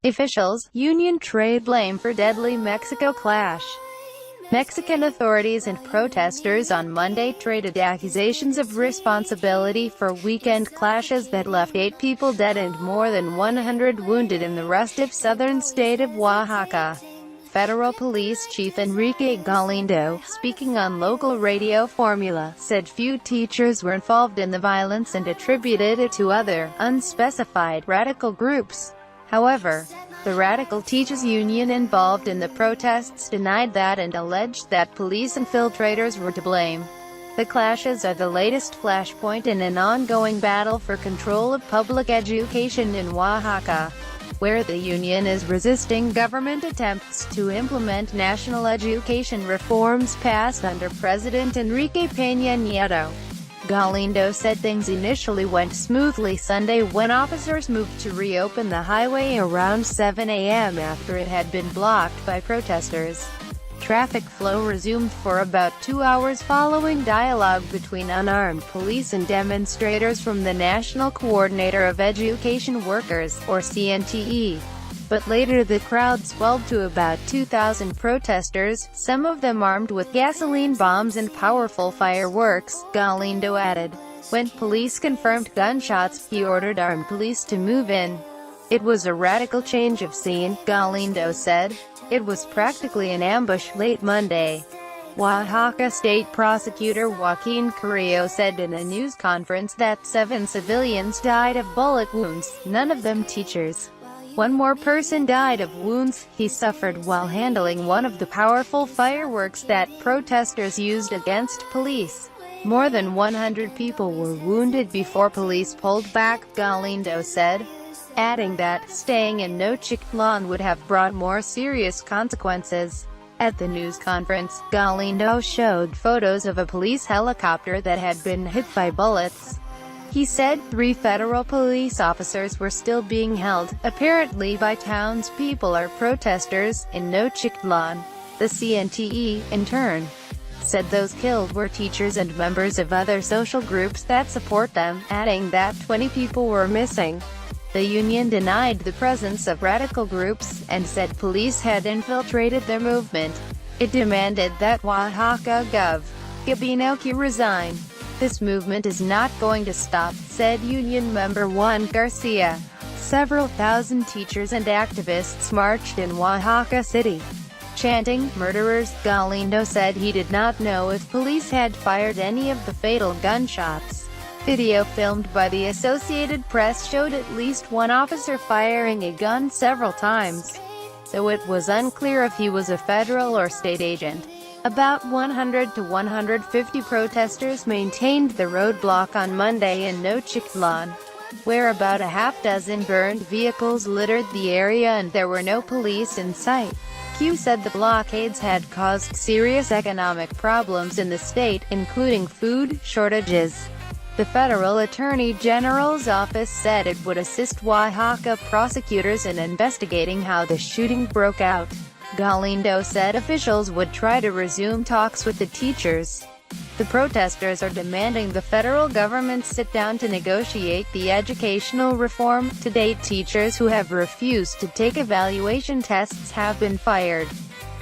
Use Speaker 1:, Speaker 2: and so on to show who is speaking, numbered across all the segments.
Speaker 1: Officials, union trade blame for deadly Mexico clash. Mexican authorities and protesters on Monday traded accusations of responsibility for weekend clashes that left 8 people dead and more than 100 wounded in the restive southern state of Oaxaca. Federal Police Chief Enrique Galindo, speaking on local radio Formula, said few teachers were involved in the violence and attributed it to other, unspecified, radical groups. However, the Radical Teachers Union involved in the protests denied that and alleged that police infiltrators were to blame. The clashes are the latest flashpoint in an ongoing battle for control of public education in Oaxaca, where the union is resisting government attempts to implement national education reforms passed under President Enrique Peña Nieto. Galindo said things initially went smoothly Sunday when officers moved to reopen the highway around 7 a.m. after it had been blocked by protesters. Traffic flow resumed for about 2 hours following dialogue between unarmed police and demonstrators from the National Coordinator of Education Workers, or CNTE. But later the crowd swelled to about 2,000 protesters, some of them armed with gasoline bombs and powerful fireworks, Galindo added. When police confirmed gunshots, he ordered armed police to move in. It was a radical change of scene, Galindo said. It was practically an ambush late Monday. Oaxaca State Prosecutor Joaquin Carrillo said in a news conference that 7 civilians died of bullet wounds, none of them teachers. One more person died of wounds he suffered while handling one of the powerful fireworks that protesters used against police. More than 100 people were wounded before police pulled back, Galindo said, adding that staying in Nochixtlan would have brought more serious consequences. At the news conference, Galindo showed photos of a police helicopter that had been hit by bullets. He said 3 federal police officers were still being held, apparently by townspeople or protesters, in Nochixtlan. The CNTE, in turn, said those killed were teachers and members of other social groups that support them, adding that 20 people were missing. The union denied the presence of radical groups, and said police had infiltrated their movement. It demanded that Oaxaca Gov. Gabinoque resign. This movement is not going to stop, said union member Juan Garcia. Several thousand teachers and activists marched in Oaxaca City, chanting, "Murderers." Galindo said he did not know if police had fired any of the fatal gunshots. Video filmed by the Associated Press showed at least one officer firing a gun several times, though it was unclear if he was a federal or state agent. About 100 to 150 protesters maintained the roadblock on Monday in Nochixtlan, where about a half-dozen burned vehicles littered the area and there were no police in sight. Q said the blockades had caused serious economic problems in the state, including food shortages. The federal attorney general's office said it would assist Oaxaca prosecutors in investigating how the shooting broke out. Galindo said officials would try to resume talks with the teachers. The protesters are demanding the federal government sit down to negotiate the educational reform. To date, teachers who have refused to take evaluation tests have been fired.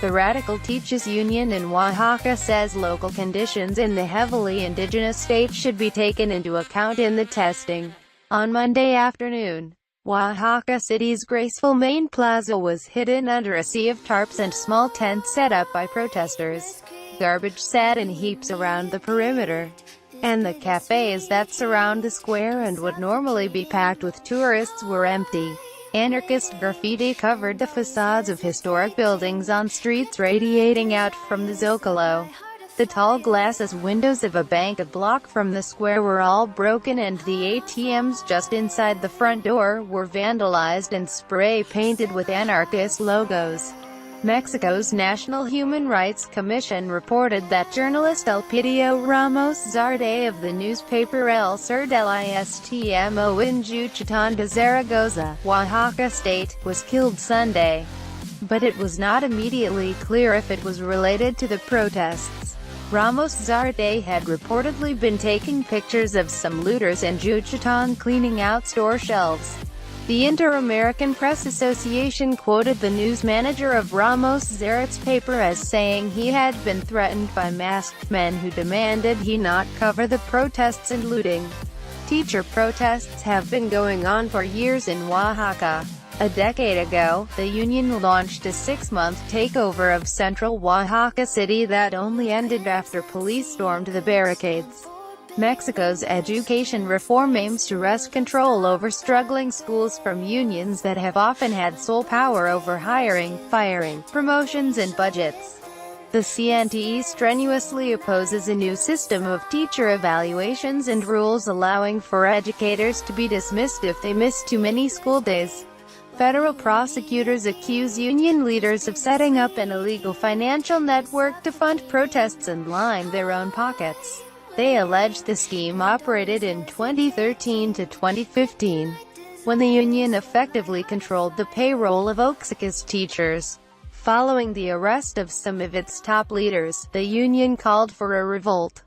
Speaker 1: The Radical Teachers Union in Oaxaca says local conditions in the heavily indigenous state should be taken into account in the testing. On Monday afternoon, Oaxaca City's graceful main plaza was hidden under a sea of tarps and small tents set up by protesters. Garbage sat in heaps around the perimeter, and the cafes that surround the square and would normally be packed with tourists were empty. Anarchist graffiti covered the facades of historic buildings on streets radiating out from the Zocalo. The tall glass windows of a bank a block from the square were all broken and the ATMs just inside the front door were vandalized and spray-painted with anarchist logos. Mexico's National Human Rights Commission reported that journalist Elpidio Ramos Zarde of the newspaper El Sur del Istmo in Juchitán de Zaragoza, Oaxaca State, was killed Sunday. But it was not immediately clear if it was related to the protests. Ramos Zarde had reportedly been taking pictures of some looters in Juchitán cleaning out store shelves. The Inter-American Press Association quoted the news manager of Ramos Zeret's paper as saying he had been threatened by masked men who demanded he not cover the protests and looting. Teacher protests have been going on for years in Oaxaca. A decade ago, the union launched a 6-month takeover of central Oaxaca City that only ended after police stormed the barricades. Mexico's education reform aims to wrest control over struggling schools from unions that have often had sole power over hiring, firing, promotions and budgets. The CNTE strenuously opposes a new system of teacher evaluations and rules allowing for educators to be dismissed if they miss too many school days. Federal prosecutors accuse union leaders of setting up an illegal financial network to fund protests and line their own pockets. They allege the scheme operated in 2013 to 2015, when the union effectively controlled the payroll of Oaxaca's teachers. Following the arrest of some of its top leaders, the union called for a revolt.